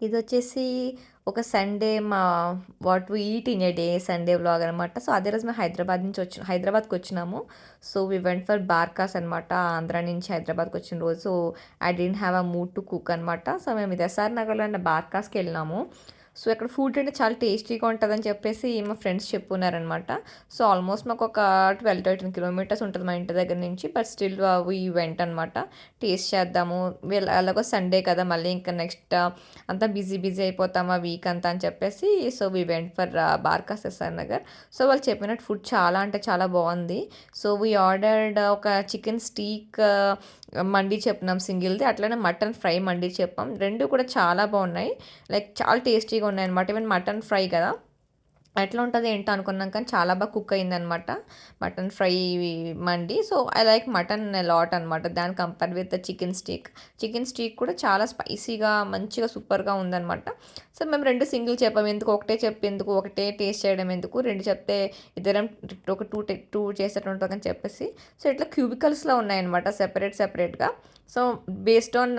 ఇదొచ్చేసి ఒక సండే మా what we eat in a day Sunday vlog అనమాట. సో అదే రోజు మేము హైదరాబాద్‌కొచ్చినాము. So we went for Barkas అనమాట. ఆంధ్ర నుంచి హైదరాబాద్‌కి వచ్చిన రోజు. So I didn't have a mood to cook అనమాట. సో మేము ఇది ఎస్ఆర్ నగర్‌లో ఉన్న బార్కాస్‌కెళ్ళినాము. సో ఇక్కడ ఫుడ్ అంటే చాలా టేస్టీగా ఉంటదని చెప్పేసి మా ఫ్రెండ్స్ చెప్పున్నారనమాట. సో ఆల్మోస్ట్ మాకొక 12-13 కిలోమీటర్స్ ఉంటది మా ఇంటి దగ్గర నుంచి. బట్ స్టిల్ వి వెంట్ అనమాట. టేస్ట్ చేద్దాము. ఎలాగో సండే కదా! మళ్ళీ ఇంకా నెక్స్ట్ అంతా బిజీ బిజీ అయిపోతాం ఆ వీక్ అంతా అని చెప్పేసి so we went for Barkas SR Nagar. So వాళ్ళు చెప్పినట్టు ఫుడ్ చాలా అంటే చాలా బాగుంది. సో వి ఆర్డర్డ్ ఒక చికెన్ స్టీక్ మండి చెప్పినాం సింగిల్ది, అట్లనే మటన్ ఫ్రై మండి చెప్పాం. రెండు కూడా చాలా బాగున్నాయి. లైక్ చాలా టేస్టీగా ఉన్నాయన్నమాట. ఈవెన్ మటన్ ఫ్రై కదా, ఎట్లా ఉంటుంది ఏంటో అనుకున్నాం కానీ చాలా బాగా కుక్ అయిందనమాట mutton fry mandi. So I like mutton lot అనమాట దాని కంపేర్ విత్ చికెన్ స్టీక్ కూడా చాలా స్పైసీగా మంచిగా సూపర్గా ఉందనమాట. సో మేము రెండు సింగిల్ చెప్పాము, ఎందుకు ఒకటే చెప్పేందుకు, ఒకటే టేస్ట్ చేయడం ఎందుకు, రెండు చెప్తే ఇద్దరం ఒక టూ చేసేటట్టు ఉంటుందని చెప్పేసి. సో ఇట్లా క్యూబికల్స్లో ఉన్నాయన్నమాట సెపరేట్గా. సో బేస్డ్ ఆన్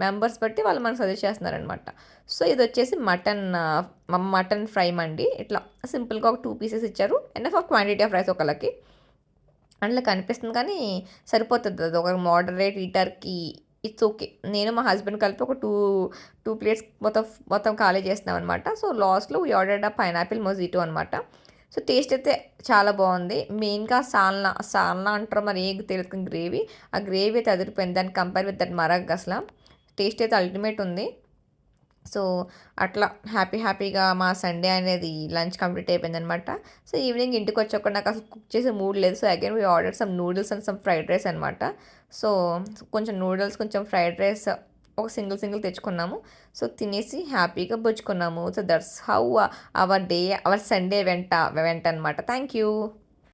మెంబర్స్ బట్టి వాళ్ళు మనకు సజెస్ట్ చేస్తున్నారనమాట. సో ఇది వచ్చేసి మటన్ ఫ్రై మండి. ఇట్లా సింపుల్గా ఒక 2 పీసెస్ ఇచ్చారు. Enough of quantity of rice ఒకళ్ళకి అందులో కనిపిస్తుంది కానీ సరిపోతుంది. అది ఒక మోడరేట్ ఈటర్కి ఇట్స్ ఓకే. నేను మా హస్బెండ్ కలిపి ఒక టూ ప్లేట్స్ మొత్తం ఖాళీ చేస్తున్నాం అనమాట. సో లాస్ట్లో వీ ఆర్డర్డ్ ఆ పైనాపిల్ మొజిటో అనమాట. సో టేస్ట్ అయితే చాలా బాగుంది. మెయిన్గా సాల్నా అంటారు మరి ఏ తెలియదు గ్రేవీ, ఆ గ్రేవీ అయితే అదిరిపోయింది దాన్ని కంపేర్ విత్ దట్ మరగ్. అసలు టేస్ట్ అయితే అల్టిమేట్ ఉంది. సో అట్లా హ్యాపీగా మా సండే అనేది లంచ్ కంప్లీట్ అయిపోయిందనమాట. సో ఈవినింగ్ ఇంటికి వచ్చాక నాకు అసలు కుక్ చేసే మూడ్ లేదు. So again we order some noodles and some fried rice అనమాట. సో కొంచెం నూడిల్స్ కొంచెం ఫ్రైడ్ రైస్ ఒక సింగిల్ తెచ్చుకున్నాము. సో తినేసి హ్యాపీగా బుచ్చుకున్నాము. So that's how our Sunday went అనమాట. Thank you.